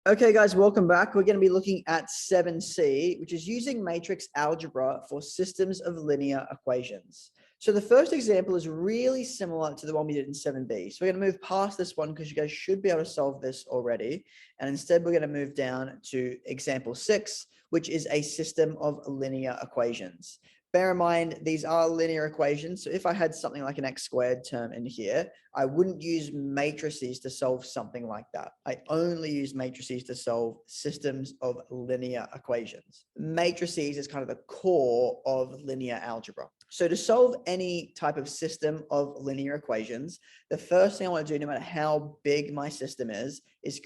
Okay, guys, welcome back. We're going to be looking at 7C, which is using matrix algebra for systems of linear equations. So the first example is really similar to the one we did in 7B. So we're going to move past this one because you guys should be able to solve this already. And instead, we're going to move down to example 6, which is a system of linear equations. Bear in mind, these are linear equations. So if I had something like an x squared term in here, I wouldn't use matrices to solve something like that. I only use matrices to solve systems of linear equations. Matrices is kind of the core of linear algebra. So to solve any type of system of linear equations, the first thing I want to do, no matter how big my system is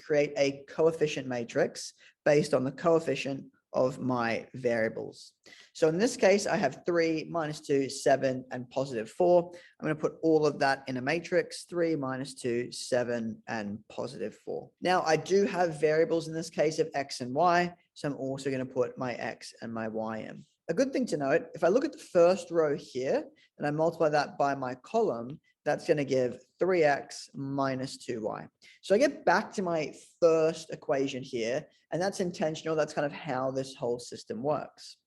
create a coefficient matrix based on the coefficient of my variables. So in this case, I have 3, -2, 7, and +4. I'm going to put all of that in a matrix, 3, -2, 7, and +4. Now, I do have variables in this case of x and y, so I'm also going to put my x and my y in. A good thing to note, if I look at the first row here, and I multiply that by my column, that's going to give 3x minus 2y. So I get back to my first equation here, and that's intentional. That's kind of how this whole system works.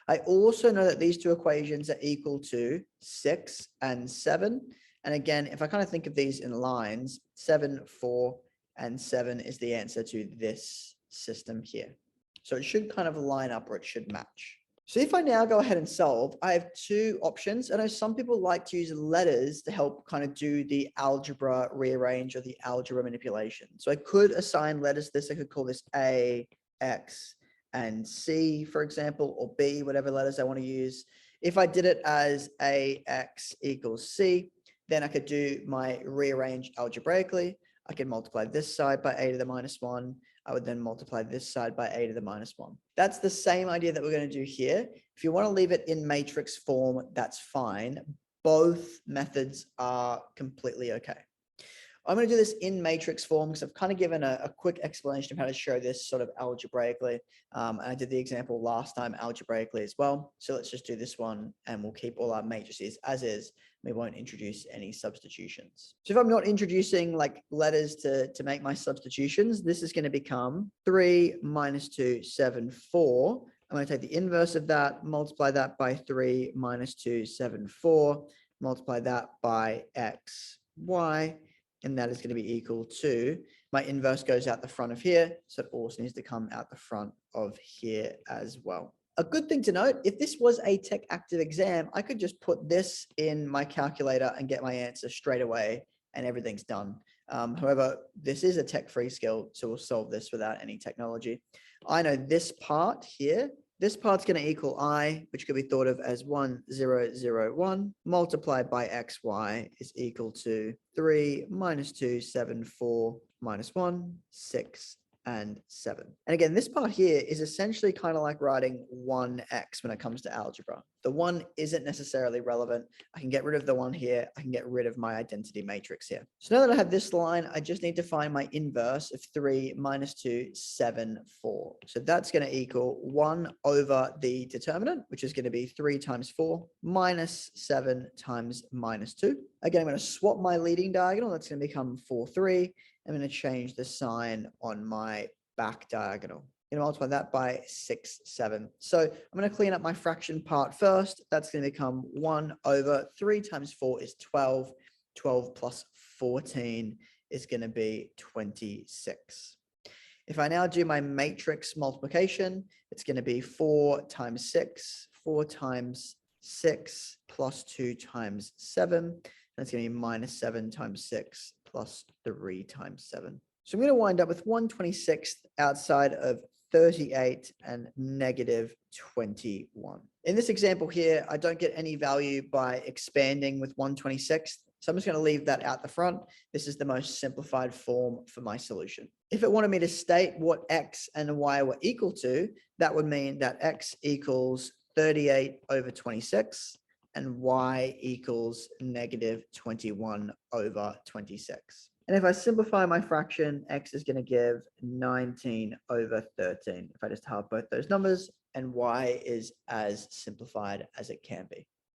I also know that these two equations are equal to 6 and 7. And again, if I kind of think of these in lines, 7, 4, and 7 is the answer to this system here. So it should kind of line up, or it should match. So if I now go ahead and solve, I have two options. I know some people like to use letters to help kind of do the algebra rearrange or the algebra manipulation. So I could assign letters to this. I could call this A, X, and C, for example, or B, whatever letters I want to use. If I did it as AX equals C, then I could do my rearrange algebraically. I could multiply this side by a to the -1. I would then multiply this side by a to the -1. That's the same idea that we're going to do here. If you want to leave it in matrix form, that's fine. Both methods are completely okay. I'm going to do this in matrix form because I've kind of given a quick explanation of how to show this sort of algebraically. And I did the example last time algebraically as well. So let's just do this one and we'll keep all our matrices as is. We won't introduce any substitutions. So if I'm not introducing like letters to make my substitutions, this is going to become 3 -2, 7, 4. I'm going to take the inverse of that, multiply that by 3 -2, 7, 4, multiply that by x, y. And that is going to be equal to, my inverse goes out the front of here, so it also needs to come out the front of here as well. A good thing to note, if this was a tech active exam, I could just put this in my calculator and get my answer straight away and everything's done. However, this is a tech-free skill, so we'll solve this without any technology. I know this part here, this part's going to equal I, which could be thought of as 1, 0, 0, 1, multiplied by xy is equal to 3 -2, 7, 4, -1, 6, and 7. And again, this part here is essentially kind of like writing 1x when it comes to algebra. The 1 isn't necessarily relevant. I can get rid of the 1 here. I can get rid of my identity matrix here. So now that I have this line, I just need to find my inverse of 3 -2, 7, 4. So that's going to equal 1 over the determinant, which is going to be 3 times 4 minus 7 times -2. Again, I'm going to swap my leading diagonal. That's going to become 4, 3. I'm going to change the sign on my back diagonal. I'm going to multiply that by 6, 7. So I'm going to clean up my fraction part first. That's going to become 1 over 3 times 4 is 12. 12 plus 14 is going to be 26. If I now do my matrix multiplication, it's going to be 4 times 6, 4 times 6 plus 2 times 7. That's going to be -7 times 6 plus 3 times 7. So I'm going to wind up with 1/26 outside of 38 and -21. In this example here, I don't get any value by expanding with 1/26. So I'm just going to leave that out the front. This is the most simplified form for my solution. If it wanted me to state what x and y were equal to, that would mean that x equals 38 over 26. And y equals -21 over 26. And if I simplify my fraction, x is going to give 19 over 13. If I just halve both those numbers, and y is as simplified as it can be.